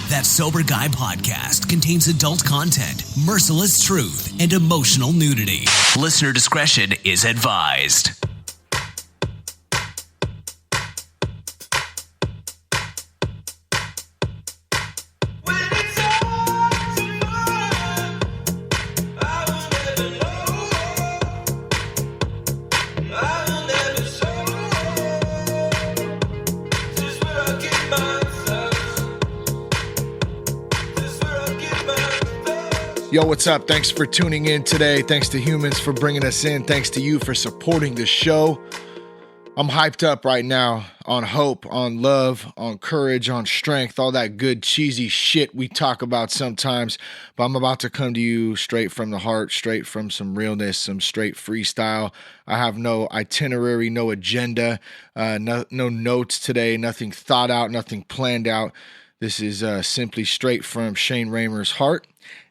That Sober Guy podcast contains adult content, merciless truth, and emotional nudity. Listener discretion is advised. Yo, what's up? Thanks for tuning in today. Thanks to humans for bringing us in. Thanks to you for supporting the show. I'm hyped up right now on hope, on love, on courage, on strength, all that good cheesy shit we talk about sometimes. But I'm about to come to you straight from the heart, straight from some realness, some straight freestyle. I have no itinerary, no agenda, no notes today, nothing thought out, nothing planned out. This is simply straight from Shane Raymer's heart.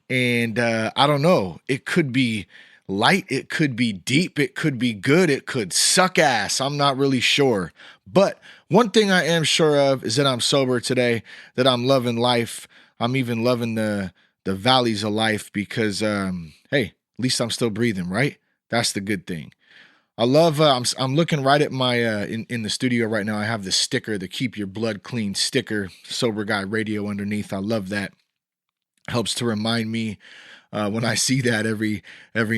And I don't know, it could be light, it could be deep, it could be good, it could suck ass. I'm not really sure. But one thing I am sure of is that I'm sober today, that I'm loving life. I'm even loving the valleys of life because, hey, at least I'm still breathing, right? That's the good thing. I love, I'm looking right at my, in the studio right now. I have the sticker, the Keep Your Blood Clean sticker, Sober Guy Radio underneath. I love that. Helps to remind me when I see that every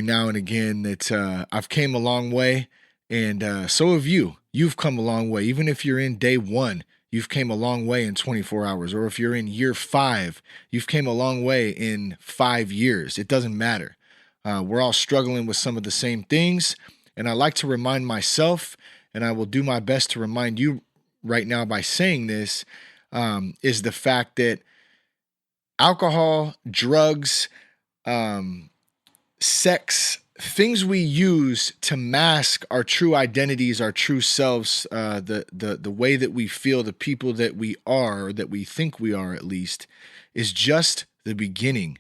now and again that I've came a long way, and so have you. You've come a long way. Even if you're in day 1, you've came a long way in 24 hours. Or if you're in year 5, you've came a long way in 5 years. It doesn't matter. We're all struggling with some of the same things, and I like to remind myself, and I will do my best to remind you right now by saying this, is the fact that alcohol, drugs, sex, things we use to mask our true identities, our true selves, the way that we feel, the people that we are, or that we think we are at least, is just the beginning.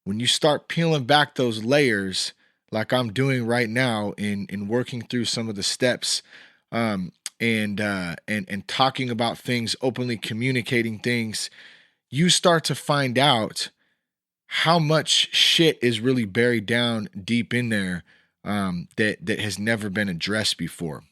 When you start peeling back those layers, like I'm doing right now in working through some of the steps, and talking about things, openly communicating things, you start to find out how much shit is really buried down deep in there that has never been addressed before.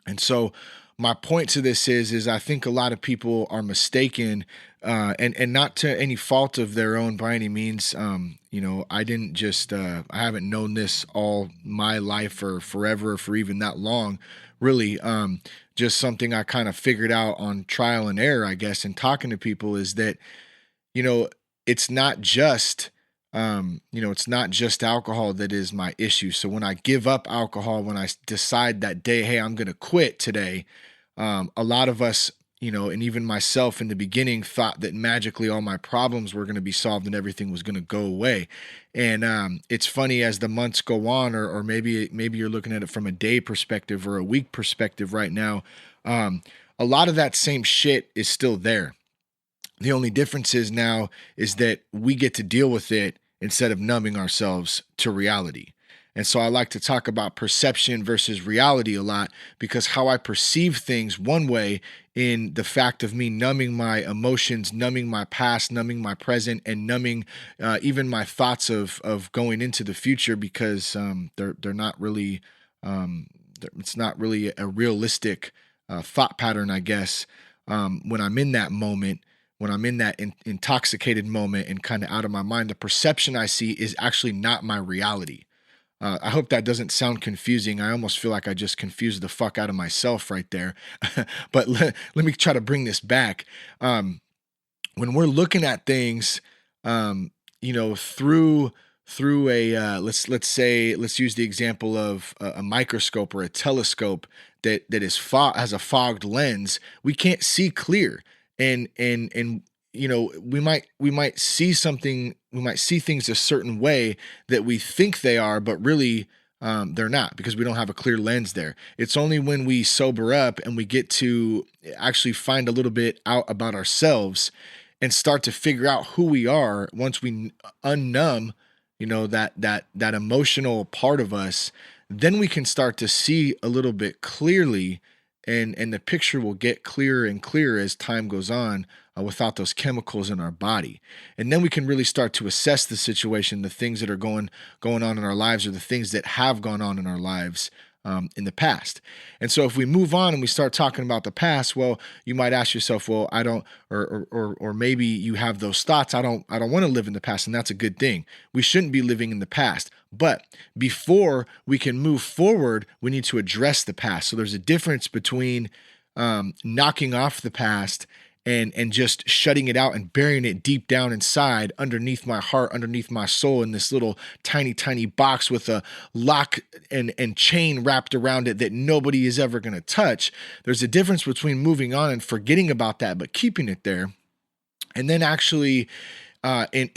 And so my point to this is I think a lot of people are mistaken, and not to any fault of their own by any means. I didn't just, I haven't known this all my life or forever or for even that long, really. Just something I kind of figured out on trial and error, I guess, and talking to people is that, it's not just, it's not just alcohol that is my issue. So when I give up alcohol, when I decide that day, hey, I'm going to quit today, a lot of us, and even myself in the beginning thought that magically all my problems were going to be solved and everything was going to go away. And it's funny as the months go on, or maybe you're looking at it from a day perspective or a week perspective right now. A lot of that same shit is still there. The only difference is now is that we get to deal with it instead of numbing ourselves to reality. And so I like to talk about perception versus reality a lot, because how I perceive things one way in the fact of me numbing my emotions, numbing my past, numbing my present, and numbing even my thoughts of going into the future, because they're not really, it's not really a realistic thought pattern, I guess, when I'm in that moment. When I'm in that intoxicated moment and kind of out of my mind, the perception I see is actually not my reality. I hope that doesn't sound confusing. I almost feel like I just confused the fuck out of myself right there. But let me try to bring this back. When we're looking at things, through a let's use the example of a microscope or a telescope that has a fogged lens, we can't see clear. And we might see something, we might see things a certain way that we think they are, but really they're not, because we don't have a clear lens there. It's only when we sober up and we get to actually find a little bit out about ourselves and start to figure out who we are, once we unnumb, that emotional part of us, then we can start to see a little bit clearly, and the picture will get clearer and clearer as time goes on. without those chemicals in our body. And then we can really start to assess the situation, the things that are going on in our lives, or the things that have gone on in our lives in the past. And so if we move on and we start talking about the past, well, you might ask yourself, well, I don't, or maybe you have those thoughts. I don't want to live in the past. And that's a good thing. We shouldn't be living in the past. But before we can move forward, we need to address the past. So there's a difference between knocking off the past and just shutting it out and burying it deep down inside underneath my heart, underneath my soul, in this little tiny, tiny box with a lock and chain wrapped around it that nobody is ever going to touch. There's a difference between moving on and forgetting about that, but keeping it there. And then actually in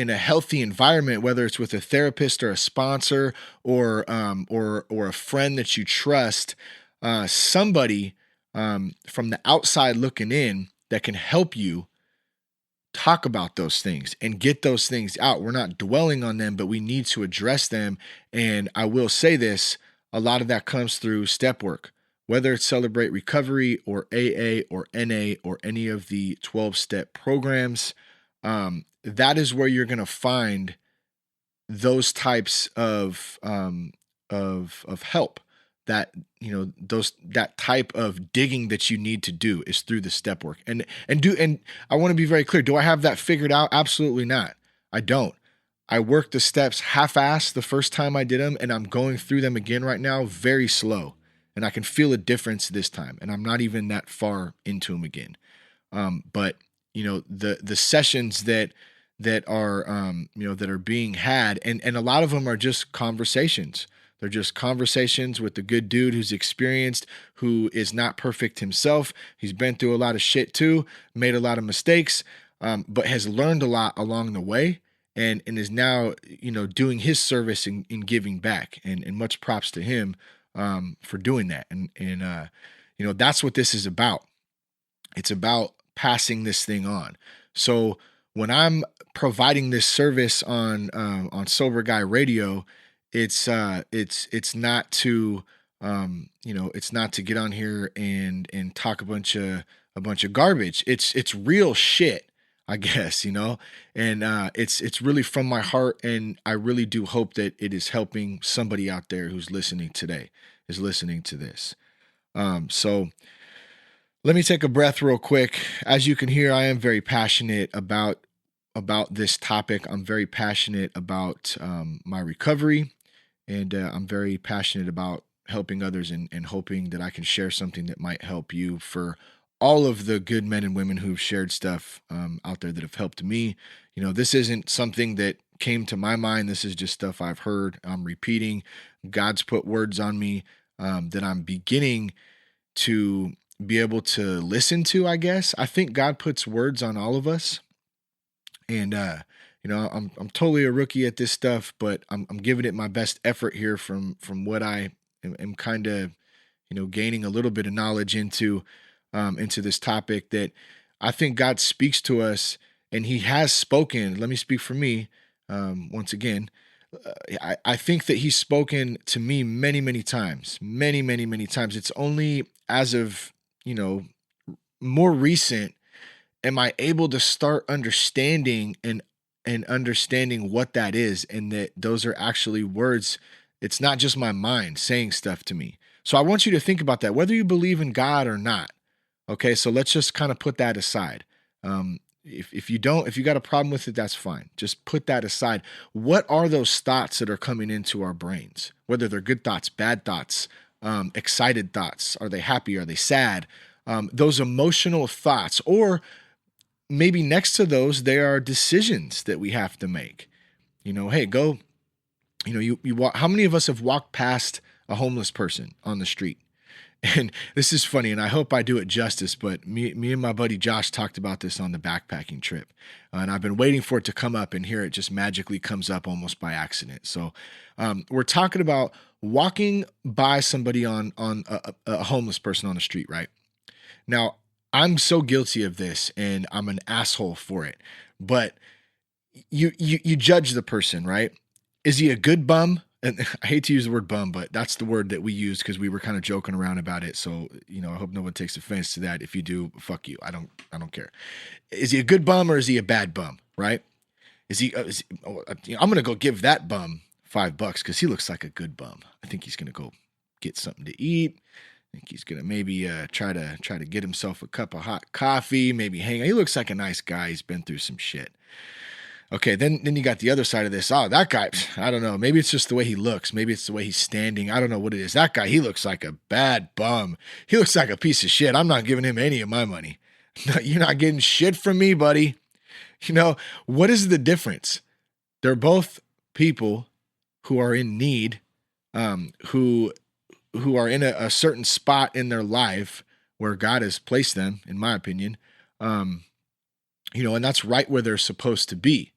a healthy environment, whether it's with a therapist or a sponsor or a friend that you trust, somebody from the outside looking in, that can help you talk about those things and get those things out. We're not dwelling on them, but we need to address them. And I will say this, a lot of that comes through step work, whether it's Celebrate Recovery or AA or NA or any of the 12-step programs. That is where you're going to find those types of help. That, that type of digging that you need to do is through the step work. And I want to be very clear. Do I have that figured out? Absolutely not. I don't. I worked the steps half-assed the first time I did them, and I'm going through them again right now, very slow. And I can feel a difference this time, and I'm not even that far into them again. But the sessions that are that are being had, and a lot of them are just conversations. They're just conversations with the good dude who's experienced, who is not perfect himself. He's been through a lot of shit too, made a lot of mistakes, but has learned a lot along the way, and is now, doing his service in giving back. And much props to him for doing that. And that's what this is about. It's about passing this thing on. So when I'm providing this service on Sober Guy Radio, it's not to it's not to get on here and talk a bunch of garbage. It's real shit, I guess, and it's really from my heart, and I really do hope that it is helping somebody out there who's listening today, is listening to this. So let me take a breath real quick. As you can hear, I am very passionate about this topic. I'm very passionate about my recovery. And I'm very passionate about helping others and hoping that I can share something that might help you. For all of the good men and women who've shared stuff out there that have helped me, this isn't something that came to my mind. This is just stuff I've heard. I'm repeating. God's put words on me that I'm beginning to be able to listen to, I guess. I think God puts words on all of us. And, I'm totally a rookie at this stuff, but I'm giving it my best effort here from what I am kind of, gaining a little bit of knowledge into this topic, that I think God speaks to us, and he has spoken. Let me speak for me. Once again, I think that he's spoken to me many, many times, many, many, many times. It's only as of, more recent, am I able to start understanding and understanding what that is, and that those are actually words. It's not just my mind saying stuff to me. So I want you to think about that, whether you believe in God or not. Okay, so let's just kind of put that aside. If you got a problem with it, that's fine. Just put that aside. What are those thoughts that are coming into our brains? Whether they're good thoughts, bad thoughts, excited thoughts. Are they happy? Are they sad? Those emotional thoughts, or maybe next to those, there are decisions that we have to make. Hey, go, you walk. How many of us have walked past a homeless person on the street? And this is funny, and I hope I do it justice, but me and my buddy Josh talked about this on the backpacking trip. And I've been waiting for it to come up, and here it just magically comes up almost by accident. So we're talking about walking by somebody on a homeless person on the street, right? Now, I'm so guilty of this, and I'm an asshole for it. But you judge the person, right? Is he a good bum? and I hate to use the word bum, but that's the word that we used because we were kind of joking around about it. So, I hope no one takes offense to that. If you do, fuck you. I don't care. Is he a good bum or is he a bad bum? Right? I'm going to go give that bum $5 because he looks like a good bum. I think he's going to go get something to eat. I think he's going to maybe try to get himself a cup of hot coffee, maybe hang out. He looks like a nice guy. He's been through some shit. Okay, then you got the other side of this. Oh, that guy, I don't know. Maybe it's just the way he looks. Maybe it's the way he's standing. I don't know what it is. That guy, he looks like a bad bum. He looks like a piece of shit. I'm not giving him any of my money. You're not getting shit from me, buddy. What is the difference? They're both people who are in need, who are in a certain spot in their life where God has placed them, in my opinion, and that's right where they're supposed to be.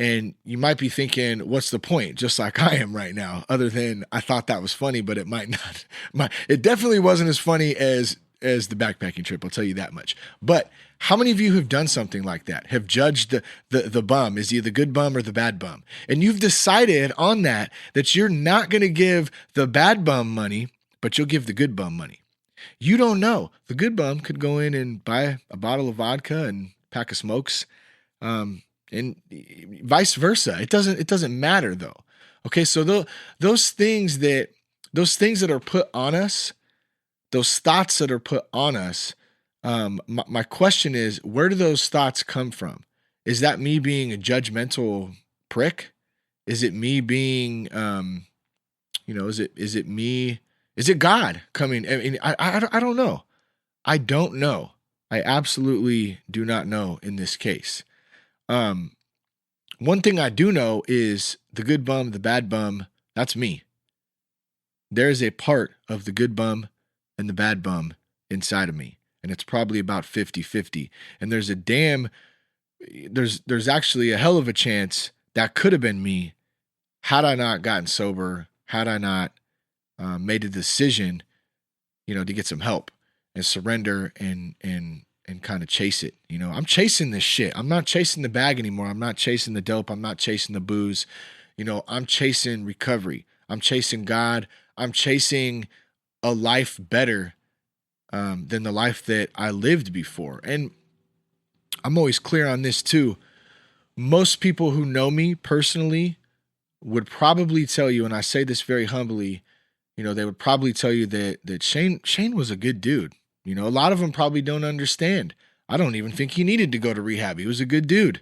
And you might be thinking, what's the point? Just like I am right now, other than I thought that was funny, but it might not. It definitely wasn't as funny as the backpacking trip. I'll tell you that much. But how many of you have done something like that, have judged the bum? Is he the good bum or the bad bum? And you've decided on that you're not going to give the bad bum money, but you'll give the good bum money. You don't know. The good bum could go in and buy a bottle of vodka and pack of smokes, and vice versa. It doesn't matter though. Okay, so those things that are put on us, those thoughts that are put on us, my question is, where do those thoughts come from? Is that me being a judgmental prick? Is it me being, is it me? Is it God coming? I mean, I don't know. I don't know. I absolutely do not know in this case. One thing I do know is the good bum, the bad bum, that's me. There's a part of the good bum and the bad bum inside of me. And it's probably about 50-50. And there's actually a hell of a chance that could have been me had I not gotten sober, had I not made a decision, to get some help and surrender and kind of chase it. I'm chasing this shit. I'm not chasing the bag anymore. I'm not chasing the dope. I'm not chasing the booze. I'm chasing recovery. I'm chasing God. I'm chasing a life better than the life that I lived before. And I'm always clear on this too. Most people who know me personally would probably tell you, and I say this very humbly, they would probably tell you that Shane was a good dude. A lot of them probably don't understand. I don't even think he needed to go to rehab. He was a good dude,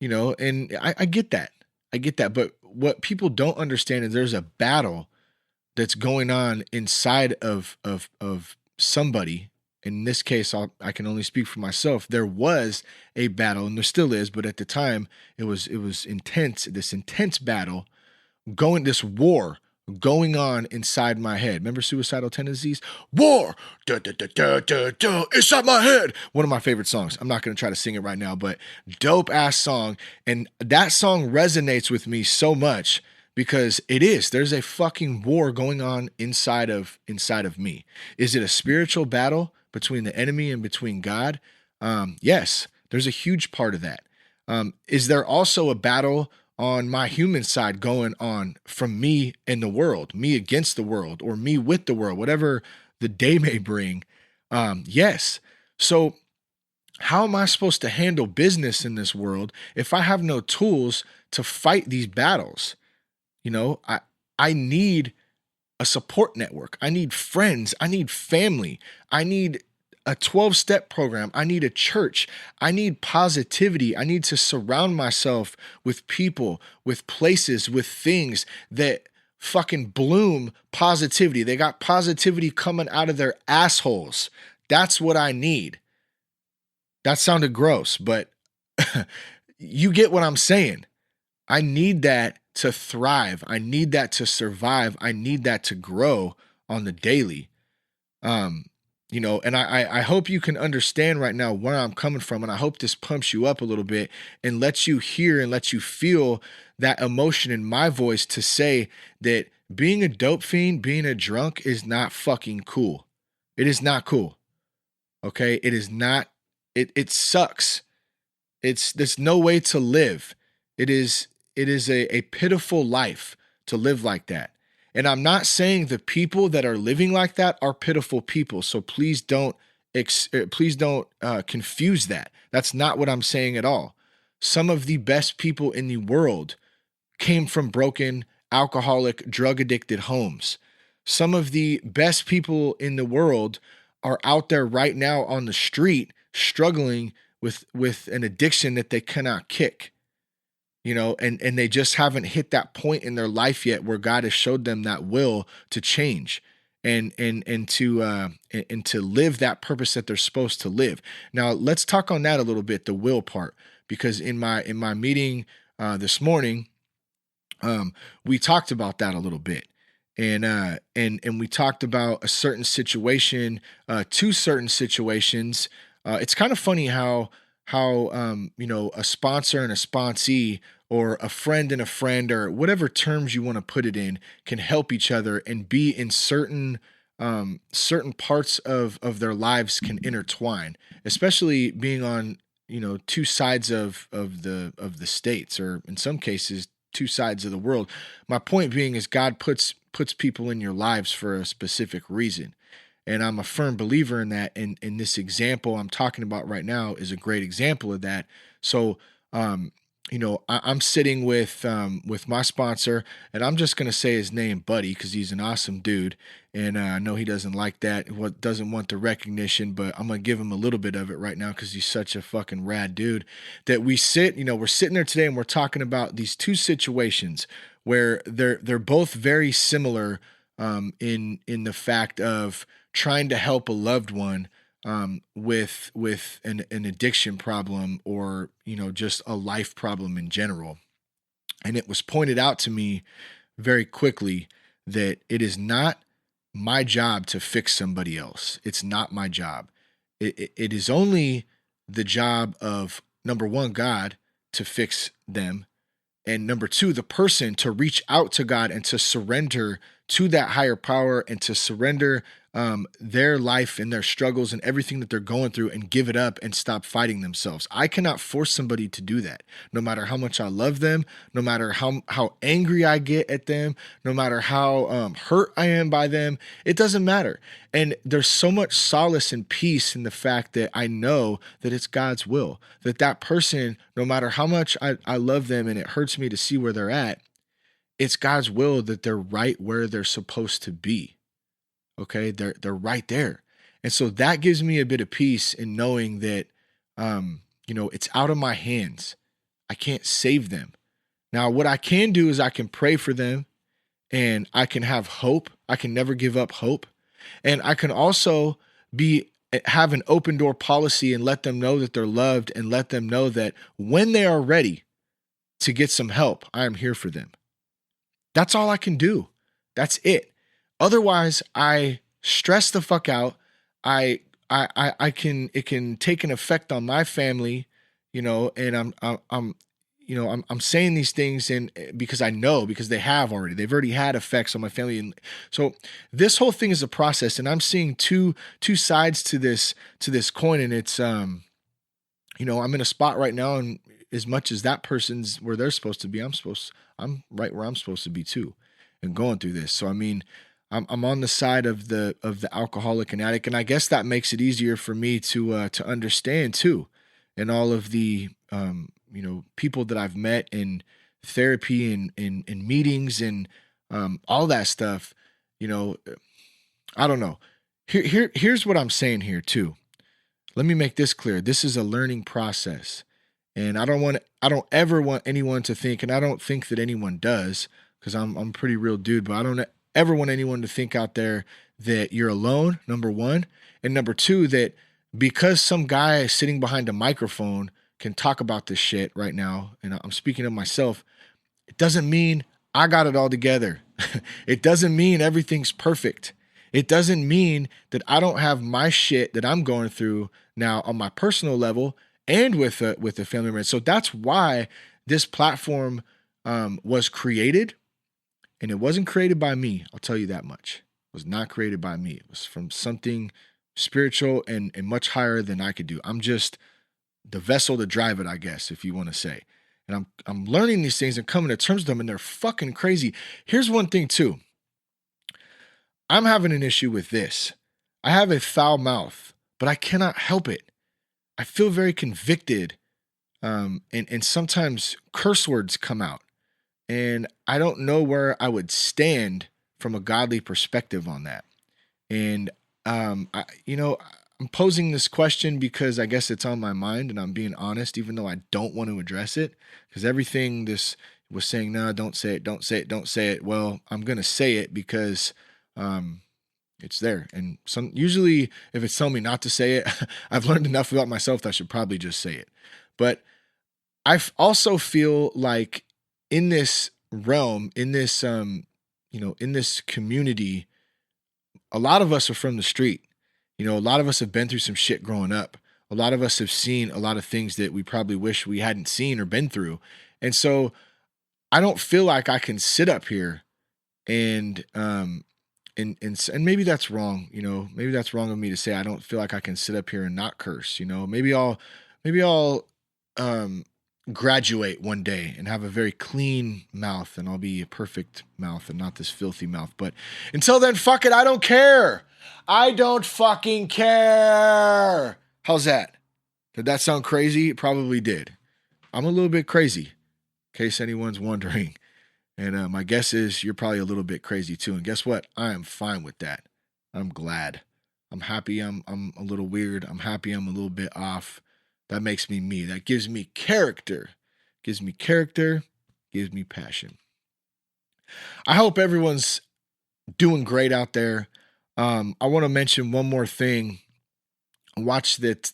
and I get that. I get that. But what people don't understand is there's a battle that's going on inside of somebody. In this case, I can only speak for myself. There was a battle, and there still is, but at the time it was intense. This intense battle this war going on inside my head. Remember Suicidal Tendencies? War! Da, da, da, da, da, da, inside my head! One of my favorite songs. I'm not going to try to sing it right now, but dope ass song. And that song resonates with me so much because there's a fucking war going on inside of me. Is it a spiritual battle between the enemy and between God? Yes, there's a huge part of that. Is there also a battle on my human side going on from me and the world, me against the world, or me with the world, whatever the day may bring? Yes. So how am I supposed to handle business in this world if I have no tools to fight these battles? I need a support network. I need friends. I need family. I need a 12-step program. I need a church. I need positivity. I need to surround myself with people, with places, with things that fucking bloom positivity. They got positivity coming out of their assholes. That's what I need. That sounded gross, but you get what I'm saying. I need that to thrive. I need that to survive. I need that to grow on the daily. And I hope you can understand right now where I'm coming from. And I hope this pumps you up a little bit and lets you hear and lets you feel that emotion in my voice to say that being a dope fiend, being a drunk is not fucking cool. It is not cool. Okay. It is not, it sucks. There's no way to live. It is a pitiful life to live like that. And I'm not saying the people that are living like that are pitiful people. So please don't confuse that. That's not what I'm saying at all. Some of the best people in the world came from broken, alcoholic, drug addicted homes. Some of the best people in the world are out there right now on the street struggling with an addiction that they cannot kick. And they just haven't hit that point in their life yet where God has showed them that will to change and to live that purpose that they're supposed to live. Now, let's talk on that a little bit, the will part, because in my meeting this morning, we talked about that a little bit. And we talked about a certain situation, two certain situations. It's kind of funny how a sponsor and a sponsee, or a friend and a friend, or whatever terms you want to put it in, can help each other and be in certain parts of their lives can intertwine, especially being on two sides of the states, or in some cases two sides of the world. My point being is God puts people in your lives for a specific reason. And I'm a firm believer in that. And this example I'm talking about right now is a great example of that. So, I'm sitting with my sponsor, and I'm just going to say his name, Buddy, because he's an awesome dude. And I know he doesn't like that, doesn't want the recognition, but I'm going to give him a little bit of it right now because he's such a fucking rad dude. That we're sitting there today and we're talking about these two situations where they're both very similar in the fact of trying to help a loved one with an addiction problem, or just a life problem in general. And it was pointed out to me very quickly that it is not my job to fix somebody else. It's not my job. It is only the job of, number one, God to fix them, and number two, the person to reach out to God and to surrender to that higher power, and to surrender their life and their struggles and everything that they're going through, and give it up and stop fighting themselves. I cannot force somebody to do that, no matter how much I love them, no matter how angry I get at them, no matter how hurt I am by them. It doesn't matter. And there's so much solace and peace in the fact that I know that it's God's will, that person, no matter how much I love them and it hurts me to see where they're at, it's God's will that they're right where they're supposed to be. Okay, they're right there. And so that gives me a bit of peace in knowing that, it's out of my hands. I can't save them. Now, what I can do is I can pray for them, and I can have hope. I can never give up hope. And I can also have an open door policy and let them know that they're loved, and let them know that when they are ready to get some help, I am here for them. That's all I can do. That's it. Otherwise, I stress the fuck out. It can take an effect on my family, and I'm saying these things because I know, because they've already had effects on my family. And so this whole thing is a process, and I'm seeing two sides to this coin. And it's, I'm in a spot right now, and as much as that person's where they're supposed to be, I'm right where I'm supposed to be too, and going through this. So, I mean, I'm on the side of the alcoholic and addict, and I guess that makes it easier for me to understand too, and all of the people that I've met in therapy and in meetings and all that stuff. I don't know. Here's what I'm saying here too. Let me make this clear. This is a learning process, and I don't ever want anyone to think, and I don't think that anyone does, because I'm a pretty real dude, but I don't ever want anyone to think out there that you're alone, number one. And number two, that because some guy sitting behind a microphone can talk about this shit right now, and I'm speaking of myself, it doesn't mean I got it all together. It doesn't mean everything's perfect. It doesn't mean that I don't have my shit that I'm going through now on my personal level and with a family member. So that's why this platform was created. And it wasn't created by me. I'll tell you that much. It was not created by me. It was from something spiritual and much higher than I could do. I'm just the vessel to drive it, I guess, if you want to say. And I'm learning these things and coming to terms with them, and they're fucking crazy. Here's one thing too. I'm having an issue with this. I have a foul mouth, but I cannot help it. I feel very convicted, and sometimes curse words come out, and I don't know where I would stand from a godly perspective on that. And I'm posing this question because I guess it's on my mind, and I'm being honest, even though I don't want to address it, because everything this was saying, no, don't say it, don't say it, don't say it. Well, I'm gonna say it because it's there. And usually if it's telling me not to say it, I've learned enough about myself that I should probably just say it. But I also feel like in this realm, in this in this community, a lot of us are from the street. A lot of us have been through some shit growing up. A lot of us have seen a lot of things that we probably wish we hadn't seen or been through. And so I don't feel like I can sit up here and maybe that's wrong. Maybe that's wrong of me to say. I don't feel like I can sit up here and not curse. Maybe I'll graduate one day and have a very clean mouth, and I'll be a perfect mouth and not this filthy mouth. But until then, fuck it. I don't care. I don't fucking care. How's that? Did that sound crazy? It probably did. I'm a little bit crazy, in case anyone's wondering. And my guess is you're probably a little bit crazy too. And guess what? I am fine with that. I'm glad. I'm happy I'm a little weird. I'm happy I'm a little bit off. That makes me me. That gives me character. Gives me character. Gives me passion. I hope everyone's doing great out there. I want to mention one more thing. Watch that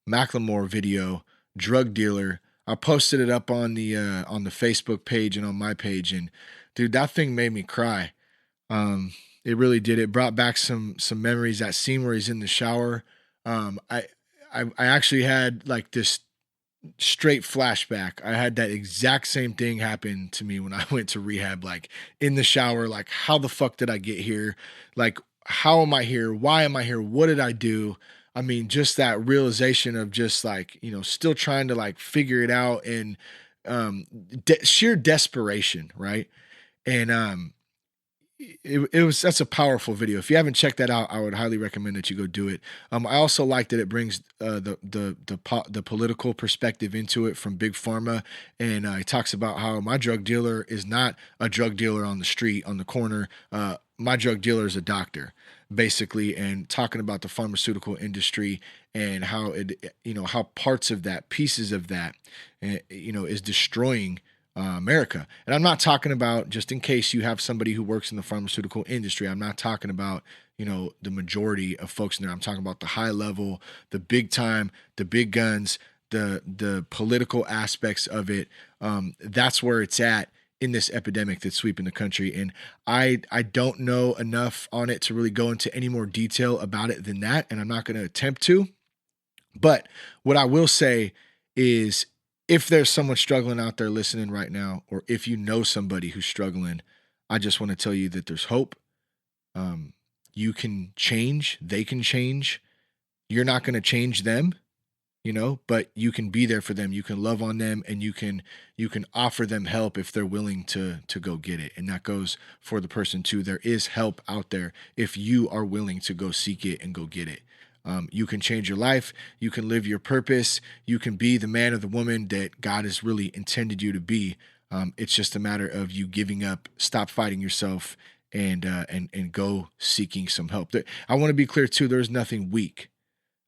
McLemore video, Drug Dealer. I posted it up on the Facebook page and on my page, and dude, that thing made me cry. It really did. It brought back some memories. That scene where he's in the shower. I actually had like this straight flashback. I had that exact same thing happen to me when I went to rehab, like in the shower, like how the fuck did I get here? Like, how am I here? Why am I here? What did I do? I mean, just that realization of just like, still trying to like figure it out, and sheer desperation, right? And that's a powerful video. If you haven't checked that out, I would highly recommend that you go do it. I also like that it brings the political perspective into it from Big Pharma, and he talks about how my drug dealer is not a drug dealer on the street on the corner. My drug dealer is a doctor, basically, and talking about the pharmaceutical industry and how how parts of that, pieces of that, is destroying America. And I'm not talking about, just in case you have somebody who works in the pharmaceutical industry, I'm not talking about, the majority of folks in there. I'm talking about the high level, the big time, the big guns, the political aspects of it. That's where it's at in this epidemic that's sweeping the country. And I don't know enough on it to really go into any more detail about it than that. And I'm not going to attempt to. But what I will say is, if there's someone struggling out there listening right now, or if you know somebody who's struggling, I just want to tell you that there's hope. You can change. They can change. You're not going to change them, but you can be there for them. You can love on them, and you can offer them help if they're willing to go get it. And that goes for the person too. There is help out there if you are willing to go seek it and go get it. You can change your life. You can live your purpose. You can be the man or the woman that God has really intended you to be. It's just a matter of you giving up, stop fighting yourself, and go seeking some help. I want to be clear too. There's nothing weak.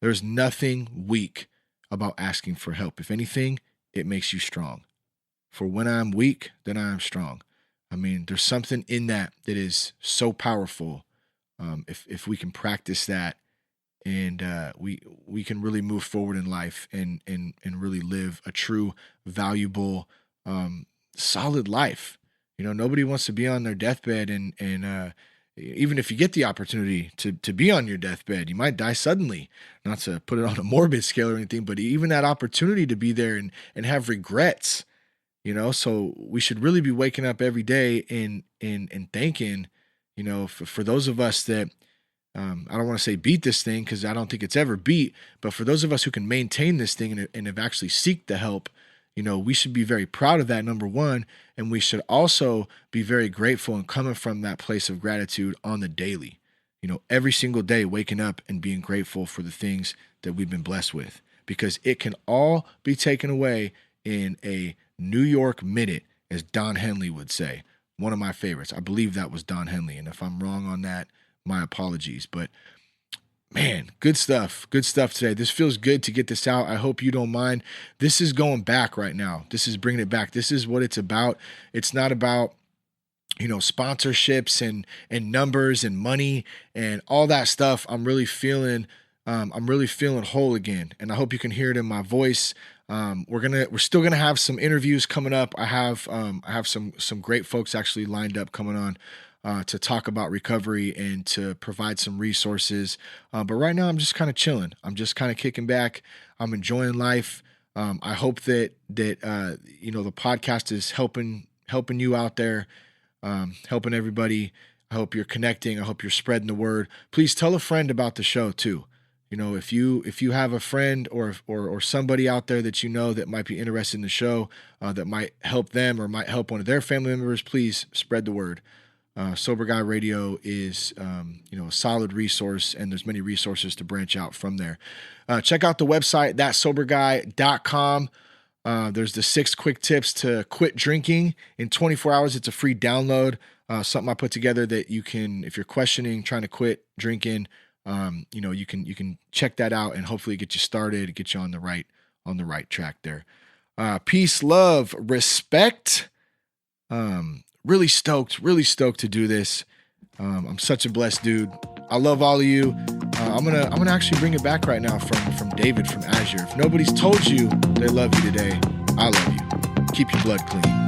There's nothing weak about asking for help. If anything, it makes you strong. For when I'm weak, then I am strong. I mean, there's something in that is so powerful. If we can practice that, and we can really move forward in life and really live a true, valuable, solid life. Nobody wants to be on their deathbed, and even if you get the opportunity to be on your deathbed, you might die suddenly. Not to put it on a morbid scale or anything, but even that opportunity to be there and have regrets, so we should really be waking up every day and thanking, for those of us that, I don't want to say beat this thing, because I don't think it's ever beat, but for those of us who can maintain this thing and have actually seek the help, We should be very proud of that, number one, and we should also be very grateful and coming from that place of gratitude on the daily. Every single day, waking up and being grateful for the things that we've been blessed with, because it can all be taken away in a New York minute, as Don Henley would say. One of my favorites. I believe that was Don Henley, and if I'm wrong on that, my apologies. But man, good stuff today. This feels good to get this out. I hope you don't mind. This is going back right now. This is bringing it back. This is what it's about. It's not about sponsorships and numbers and money and all that stuff. I'm really feeling whole again, and I hope you can hear it in my voice. We're still gonna have some interviews coming up. I have some great folks actually lined up coming on to talk about recovery and to provide some resources. But right now I'm just kind of chilling. I'm just kind of kicking back. I'm enjoying life. I hope that the podcast is helping you out there. Helping everybody. I hope you're connecting. I hope you're spreading the word. Please tell a friend about the show too. If you have a friend or somebody out there that that might be interested in the show, that might help them or might help one of their family members, please spread the word. Sober Guy Radio is a solid resource, and there's many resources to branch out from there. Check out the website, thatsoberguy.com. There's the 6 quick tips to quit drinking in 24 hours. It's a free download, something I put together that you can, if you're questioning, trying to quit drinking, you can check that out and hopefully get you started, get you on the right track there. Peace, love, respect. Really stoked to do this. I'm such a blessed dude. I love all of you. I'm gonna actually bring it back right now from David from Azure. If nobody's told you they love you today, I love you. Keep your blood clean.